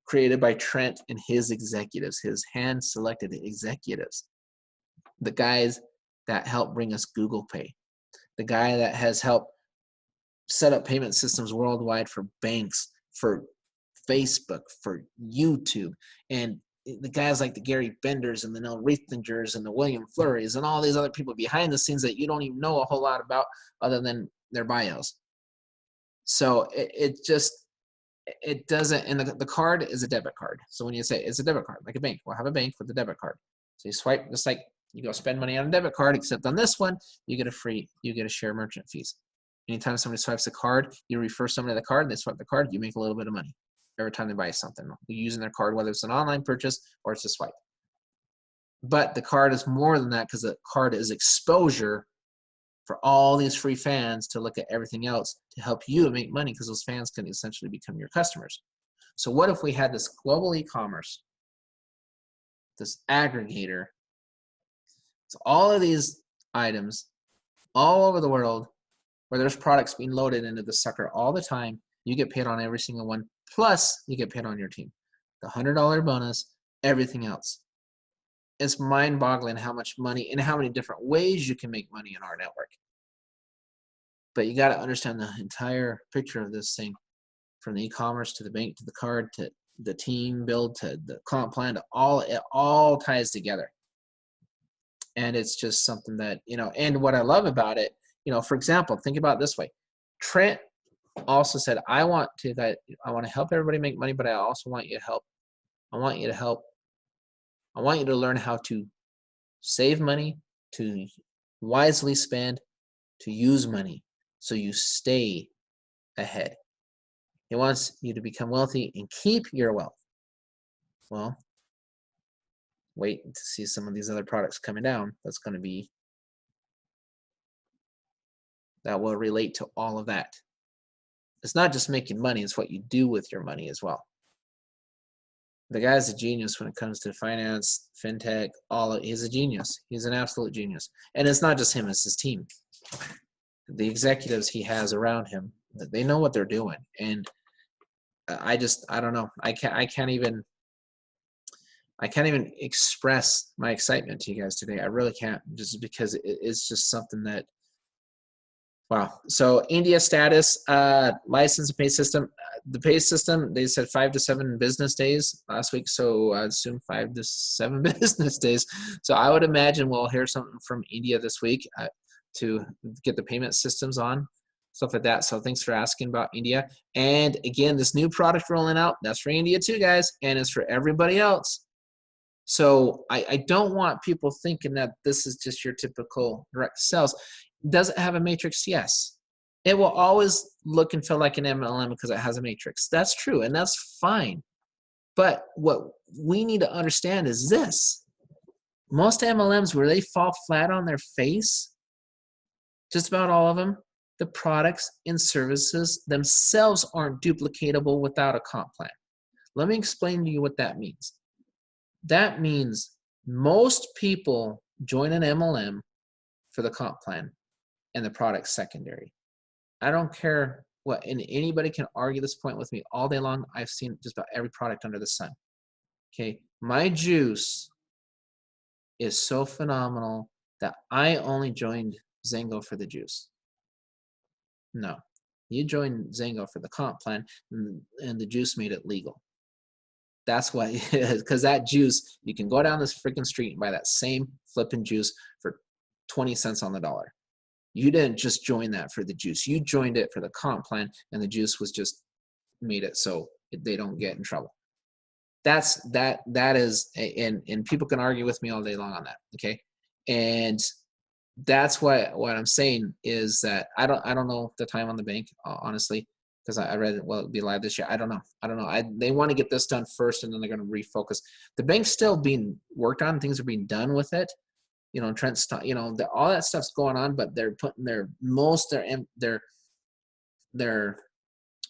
created by Trent and his executives, his hand-selected executives, the guys that helped bring us Google Pay, the guy that has helped set up payment systems worldwide for banks, for Facebook, for YouTube, and the guys like the Gary Benders and the Neil Reithingers and the William Flurries and all these other people behind the scenes that you don't even know a whole lot about other than their bios. So it doesn't, and the card is a debit card. So when you say it's a debit card, like a bank, we'll have a bank with a debit card. So you swipe, just like you go spend money on a debit card, except on this one, you get a share merchant fees. Anytime somebody swipes a card, you refer somebody to the card, they swipe the card, you make a little bit of money every time they buy something. You're using their card, whether it's an online purchase or it's a swipe. But the card is more than that because the card is exposure for all these free fans to look at everything else to help you make money because those fans can essentially become your customers. So what if we had this global e-commerce, this aggregator, so all of these items all over the world where there's products being loaded into the sucker all the time, you get paid on every single one, plus you get paid on your team. The $100 bonus, everything else. It's mind-boggling how much money and how many different ways you can make money in our network. But you got to understand the entire picture of this thing, from the e-commerce to the bank to the card to the team build to the comp plan to it all ties together. And it's just something that, and what I love about it, for example, think about it this way. Trent also said, I want to help everybody make money, but I also want you to help. I want you to learn how to save money, to wisely spend, to use money so you stay ahead. He wants you to become wealthy and keep your wealth. Well, wait to see some of these other products coming down. That will relate to all of that. It's not just making money, it's what you do with your money as well. The guy's a genius when it comes to finance, fintech, he's a genius. He's an absolute genius. And it's not just him, it's his team. The executives he has around him, they know what they're doing. And I don't know. I can't even express my excitement to you guys today. I really can't, just because it's just something that Wow. So India status, license and pay system. The pay system, they said 5 to 7 business days last week. So I assume 5 to 7 business days. So I would imagine we'll hear something from India this week to get the payment systems on, stuff like that. So thanks for asking about India. And again, this new product rolling out, that's for India too, guys. And it's for everybody else. So I don't want people thinking that this is just your typical direct sales. Does it have a matrix? Yes. It will always look and feel like an MLM because it has a matrix. That's true, and that's fine. But what we need to understand is this. Most MLMs, where they fall flat on their face, just about all of them, the products and services themselves aren't duplicatable without a comp plan. Let me explain to you what that means. That means most people join an MLM for the comp plan and the product secondary. I don't care what, and anybody can argue this point with me all day long. I've seen just about every product under the sun. Okay, my juice is so phenomenal that I only joined Zango for the juice. No, you joined Zango for the comp plan, and the juice made it legal. That's why it is, because that juice, you can go down this freaking street and buy that same flipping juice for 20 cents on the dollar. You didn't just join that for the juice. You joined it for the comp plan, and the juice was just made it so they don't get in trouble. That is, and people can argue with me all day long on that, okay? And that's what I'm saying is that I don't know the time on the bank, honestly, because I read it, well, it'll be live this year. I don't know. They want to get this done first, and then they're going to refocus. The bank's still being worked on. Things are being done with it. You know, Trent's, you know, all that stuff's going on, but they're putting their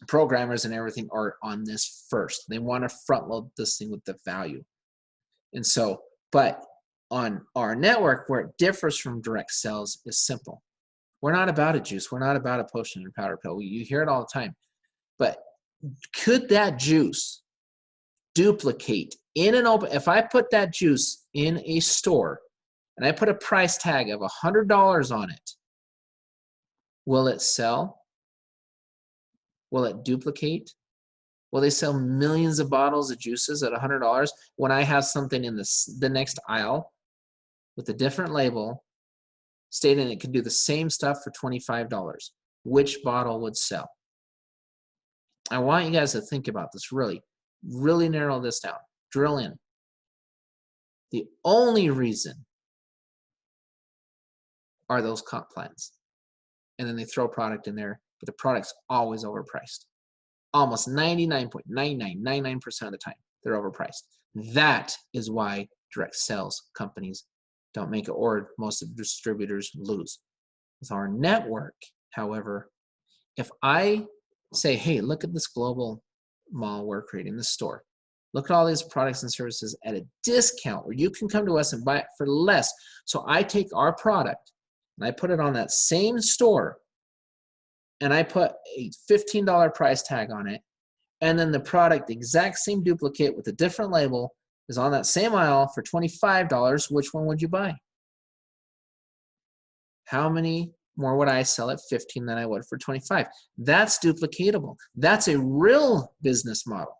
programmers and everything are on this first. They want to front load this thing with the value. And so, but on our network, where it differs from direct sales is simple. We're not about a juice. We're not about a potion or powder pill. You hear it all the time. But could that juice duplicate in an open, if I put that juice in a store and I put a price tag of $100 on it, will it sell? Will it duplicate? Will they sell millions of bottles of juices at $100 when I have something in the next aisle with a different label stating it could do the same stuff for $25? Which bottle would sell? I want you guys to think about this, really narrow this down, drill in. The only reason are those comp plans. And then they throw product in there, but the product's always overpriced. Almost 99.9999% of the time, they're overpriced. That is why direct sales companies don't make it, or most of the distributors lose. With our network, however, if I say, hey, look at this global mall we're creating, this store. Look at all these products and services at a discount where you can come to us and buy it for less. So I take our product and I put it on that same store and I put a $15 price tag on it. And then the product, the exact same duplicate with a different label, is on that same aisle for $25. Which one would you buy? How many more would I sell at 15 than I would for 25? That's duplicatable. That's a real business model.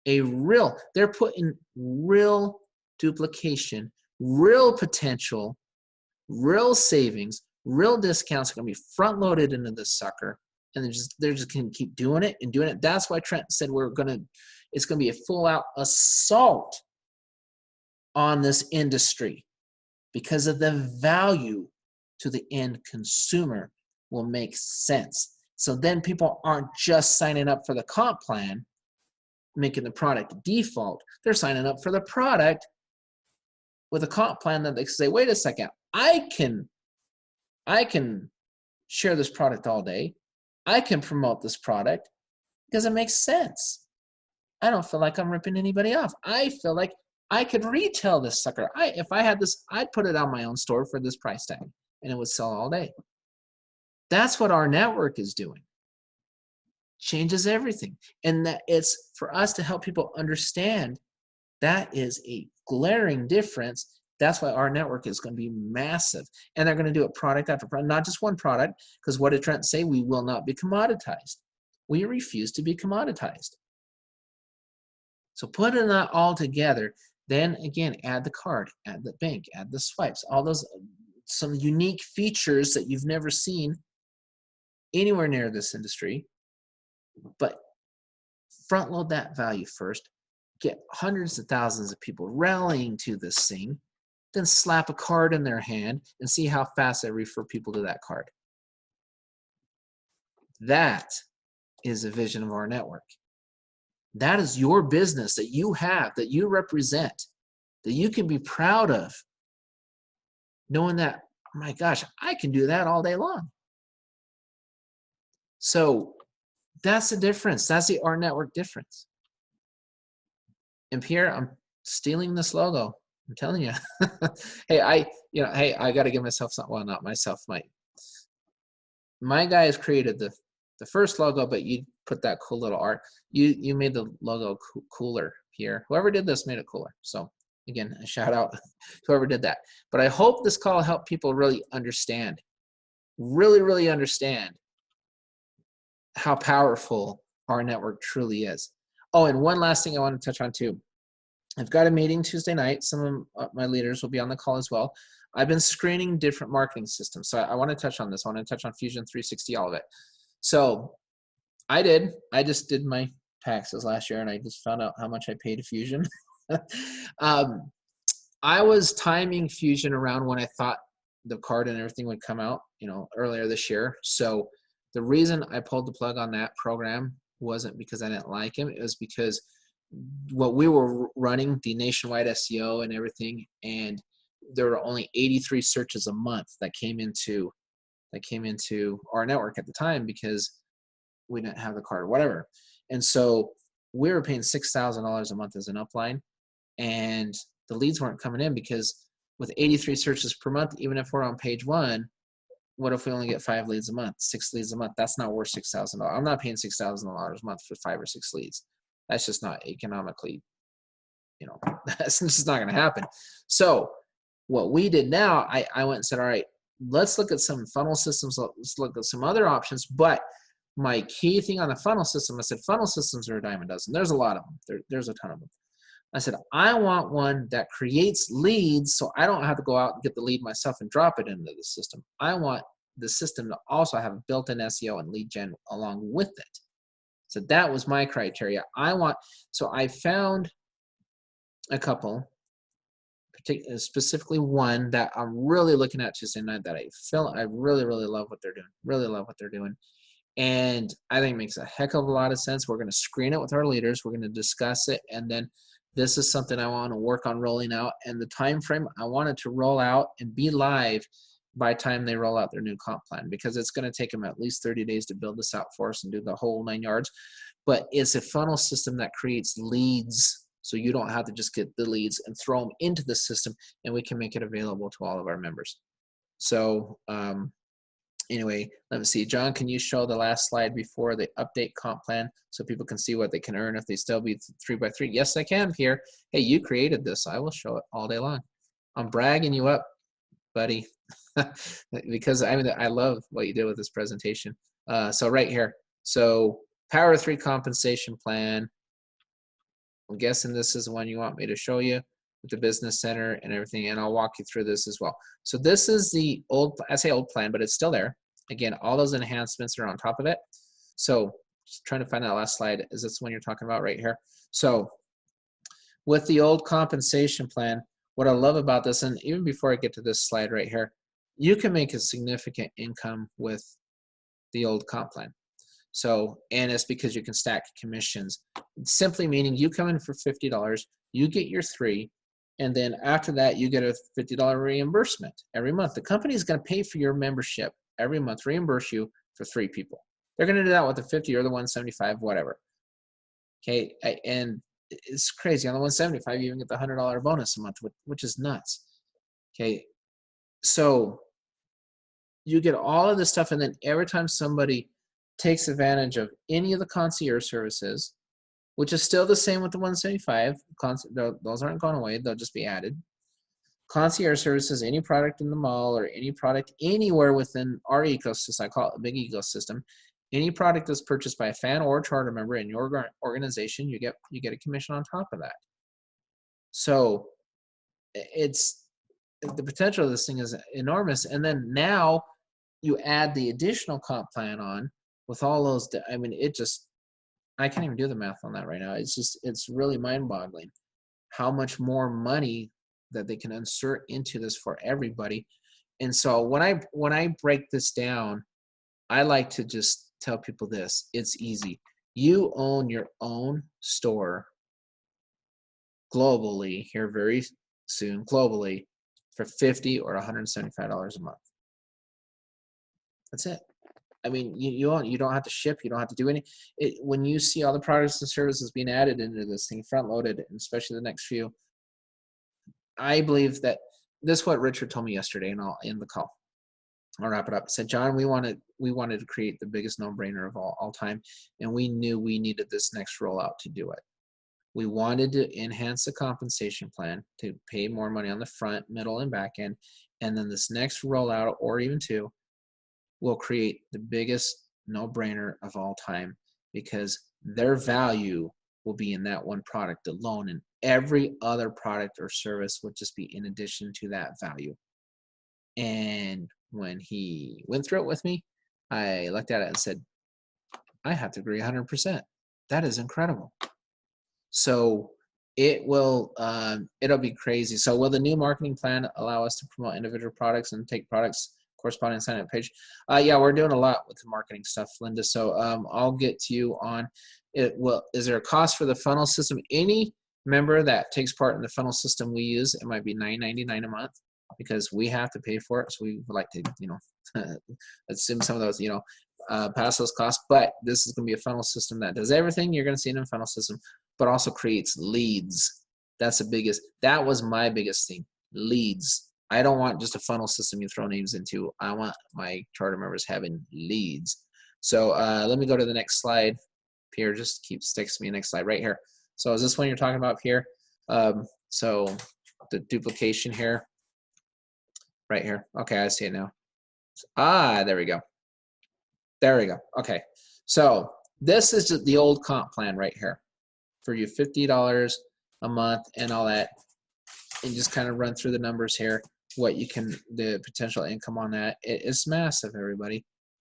They're putting real duplication, real potential, real savings, real discounts are going to be front loaded into this sucker. And they're just going to keep doing it and doing it. That's why Trent said it's going to be a full out assault on this industry, because of the value to the end consumer will make sense. So then people aren't just signing up for the comp plan, making the product default. They're signing up for the product with a comp plan that they say, wait a second, I can share this product all day. I can promote this product because it makes sense. I don't feel like I'm ripping anybody off. I feel like I could retail this sucker. If I had this, I'd put it on my own store for this price tag and it would sell all day. That's what our network is doing. Changes everything. And that it's for us to help people understand that is a glaring difference That's why our network is going to be massive. And they're going to do it product after product, not just one product, because what did Trent say? We will not be commoditized. We refuse to be commoditized. So putting that all together, then again, add the card, add the bank, add the swipes, all those, some unique features that you've never seen anywhere near this industry, but front load that value first, get hundreds of thousands of people rallying to this thing, then slap a card in their hand and see how fast I refer people to that card. That is a vision of our network. That is your business that you have, that you represent, that you can be proud of, knowing that, oh my gosh, I can do that all day long. So that's the difference. That's the R network difference. And Pierre, I'm stealing this logo. I'm telling you. Hey, I got to give myself something. Well, not myself. My guy has created the first logo, but you put that cool little art. You made the logo cooler, Pierre. Whoever did this made it cooler. So again, a shout out to whoever did that. But I hope this call helped people really understand, really understand how powerful our network truly is. Oh, and one last thing I want to touch on too. I've got a meeting Tuesday night. Some of my leaders will be on the call as well. I've been screening different marketing systems. So I want to touch on this. I want to touch on Fusion 360, all of it. So I just did my taxes last year and I just found out how much I paid to Fusion. I was timing Fusion around when I thought the card and everything would come out, earlier this year. So the reason I pulled the plug on that program wasn't because I didn't like him. It was because what we were running, the nationwide SEO and everything, and there were only 83 searches a month that came into our network at the time because we didn't have the card or whatever. And so we were paying $6,000 a month as an upline, and the leads weren't coming in because with 83 searches per month, even if we're on page one, what if we only get 5 leads a month, 6 leads a month? That's not worth $6,000. I'm not paying $6,000 a month for 5 or 6 leads. That's just not economically, that's just not going to happen. So what we did now, I went and said, all right, let's look at some funnel systems. Let's look at some other options. But my key thing on the funnel system, I said, funnel systems are a dime a dozen. There's a lot of them. There's a ton of them. I said, I want one that creates leads so I don't have to go out and get the lead myself and drop it into the system. I want the system to also have built-in SEO and lead gen along with it. So that was my criteria. So I found a couple, specifically one that I'm really looking at Tuesday night that I really love what they're doing. Really love what they're doing. And I think it makes a heck of a lot of sense. We're going to screen it with our leaders. We're going to discuss it. And then this is something I want to work on rolling out. And the time frame, I want it to roll out and be live by the time they roll out their new comp plan, because it's going to take them at least 30 days to build this out for us and do the whole 9 yards. But it's a funnel system that creates leads, so you don't have to just get the leads and throw them into the system, and we can make it available to all of our members. So anyway, let me see. John, can you show the last slide before the update comp plan so people can see what they can earn if they still be 3x3? Yes, I can, Pierre. Hey, you created this. I will show it all day long. I'm bragging you up, buddy, because I love what you did with this presentation. So right here. So Power 3 compensation plan. I'm guessing this is the one you want me to show you with the business center and everything, and I'll walk you through this as well. So this is the old, I say old plan, but it's still there. Again, all those enhancements are on top of it. So just trying to find that last slide. Is this the one you're talking about right here? So with the old compensation plan, what I love about this, and even before I get to this slide right here, you can make a significant income with the old comp plan. So, and it's because you can stack commissions, simply meaning you come in for $50, you get your 3, and then after that, you get a $50 reimbursement every month. The company is going to pay for your membership every month, reimburse you for 3 people. They're going to do that with the 50 or the 175, whatever. Okay, and it's crazy. On the 175, you even get the $100 bonus a month, which is nuts. Okay, so you get all of this stuff, and then every time somebody takes advantage of any of the concierge services, which is still the same with the 175, those aren't going away, they'll just be added. Concierge services, any product in the mall or any product anywhere within our ecosystem, I call it a big ecosystem. Any product that's purchased by a fan or a charter member in your organization, you get a commission on top of that. So it's the potential of this thing is enormous. And then now you add the additional comp plan on with all those. I mean, I can't even do the math on that right now. It's really mind-boggling how much more money that they can insert into this for everybody. And so when I break this down, I like to just tell people this: it's easy. You own your own store globally here very soon, globally, for $50 or $175 a month. That's it. I mean, you don't have to ship, you don't have to do any. When you see all the products and services being added into this thing, front loaded, and especially the next few, I believe that this is what Richard told me yesterday, and I'll end the call. I'll wrap it up. He said, John, we wanted to create the biggest no-brainer of all time, and we knew we needed this next rollout to do it. We wanted to enhance the compensation plan to pay more money on the front, middle, and back end, and then this next rollout, or even two, will create the biggest no-brainer of all time, because their value will be in that one product alone, and every other product or service would just be in addition to that value. And when he went through it with me, I looked at it and said, I have to agree 100%. That is incredible. So it'll be crazy. So will the new marketing plan allow us to promote individual products and take products corresponding sign-up page? Yeah, we're doing a lot with the marketing stuff, Linda. So I'll get to you on it. Well, is there a cost for the funnel system? Any member that takes part in the funnel system we use, it might be $9.99 a month, because we have to pay for it. So we would like to, assume some of those, pass those costs. But this is going to be a funnel system that does everything you're going to see in a funnel system, but also creates leads. That was my biggest thing, leads. I don't want just a funnel system you throw names into. I want my charter members having leads. So let me go to the next slide. Pierre just sticks me next slide right here. So is this one you're talking about, Pierre? So the duplication here, right here. Okay, I see it now. There we go. There we go. Okay, so this is the old comp plan right here for you, $50 a month and all that, and just kind of run through the numbers here. The potential income on that, it's massive, everybody.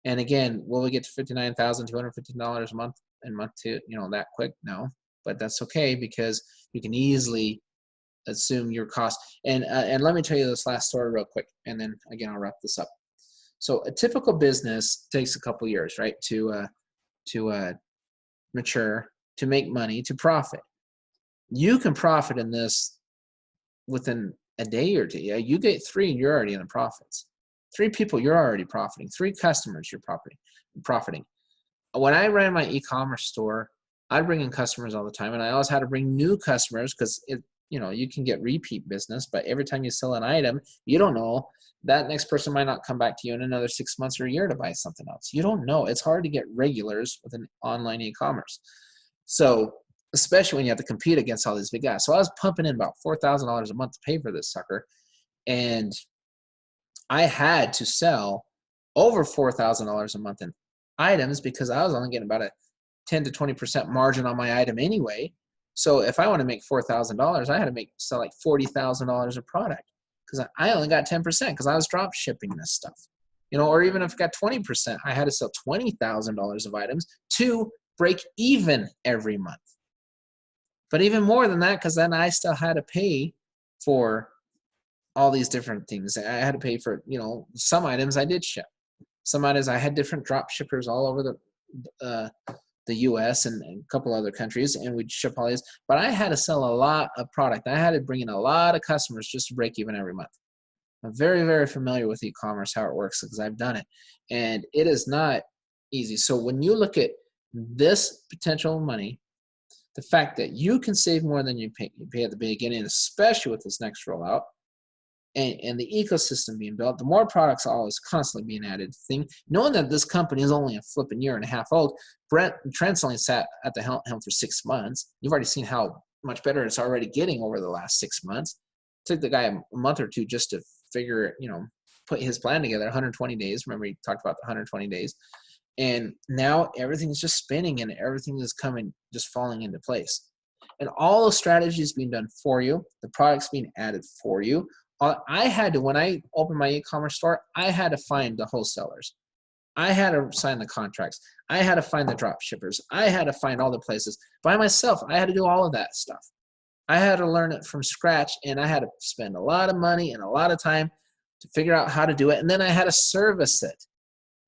And again, will we get to $59,215 a month in month two, that quick? No, but that's okay, because you can easily assume your cost. And let me tell you this last story real quick, and then again, I'll wrap this up. So a typical business takes a couple years, right, to mature, to make money, to profit. You can profit in this within a day or two. Yeah, you get 3, you're already in the profits. 3 people, you're already profiting. 3 customers, you're profiting. When I ran my e-commerce store, I'd bring in customers all the time, and I always had to bring new customers, because you can get repeat business, but every time you sell an item, you don't know, that next person might not come back to you in another 6 months or a year to buy something else. You don't know. It's hard to get regulars with an online e-commerce. So especially when you have to compete against all these big guys. So I was pumping in about $4,000 a month to pay for this sucker. And I had to sell over $4,000 a month in items, because I was only getting about a 10 to 20% margin on my item anyway. So if I want to make $4,000, I had to sell like $40,000 of product, because I only got 10%, because I was drop shipping this stuff. Or even if I got 20%, I had to sell $20,000 of items to break even every month. But even more than that, because then I still had to pay for all these different things. I had to pay for, some items I did ship. Some items I had different drop shippers all over the U.S. and a couple other countries, and we'd ship all these. But I had to sell a lot of product. I had to bring in a lot of customers just to break even every month. I'm very, very familiar with e-commerce, how it works, because I've done it. And it is not easy. So when you look at this potential money, the fact that you can save more than you pay at the beginning, especially with this next rollout, and the ecosystem being built, the more products always constantly being added. Knowing that this company is only a flipping year and a half old, Trent's only sat at the helm for 6 months. You've already seen how much better it's already getting over the last 6 months. took the guy a month or two just to figure, put his plan together. 120 days. Remember, he talked about the 120 days. And now everything's just spinning and everything is just falling into place. And all the strategies being done for you, the products being added for you. I had to, when I opened my e-commerce store, I had to find the wholesalers. I had to sign the contracts. I had to find the drop shippers. I had to find all the places. By myself, I had to do all of that stuff. I had to learn it from scratch, and I had to spend a lot of money and a lot of time to figure out how to do it, and then I had to service it.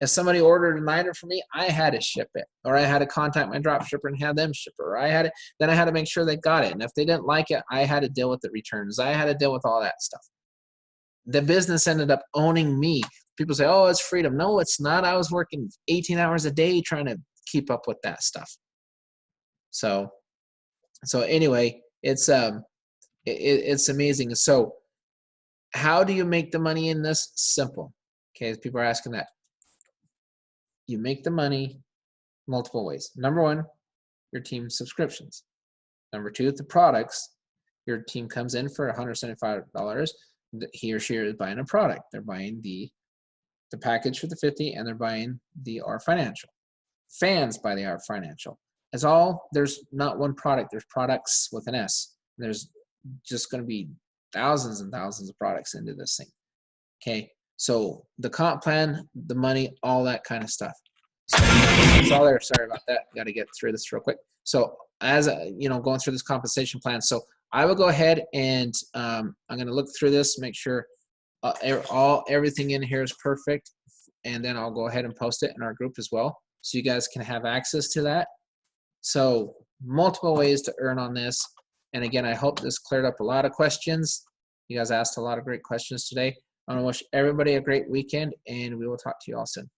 If somebody ordered an item from me, I had to ship it, or I had to contact my drop shipper and have them ship it, or then I had to make sure they got it, and if they didn't like it, I had to deal with the returns. I had to deal with all that stuff. The business ended up owning me. People say, oh, it's freedom. No, it's not. I was working 18 hours a day trying to keep up with that stuff. So anyway, it's amazing. So how do you make the money in this? Simple. Okay, people are asking that. You make the money multiple ways. Number one, your team subscriptions. Number two, the products. Your team comes in for $175. He or she is buying a product. They're buying the package for the 50, and they're buying the R Financial. Fans buy the R Financial. There's not one product. There's products with an S. There's just going to be thousands and thousands of products into this thing. Okay, so the comp plan, the money, all that kind of stuff. So it's all there. Sorry about that. Got to get through this real quick. So as going through this compensation plan. So I will go ahead and I'm going to look through this, make sure everything in here is perfect, and then I'll go ahead and post it in our group as well, so you guys can have access to that. So multiple ways to earn on this. And again, I hope this cleared up a lot of questions. You guys asked a lot of great questions today. I want to wish everybody a great weekend, and we will talk to you all soon.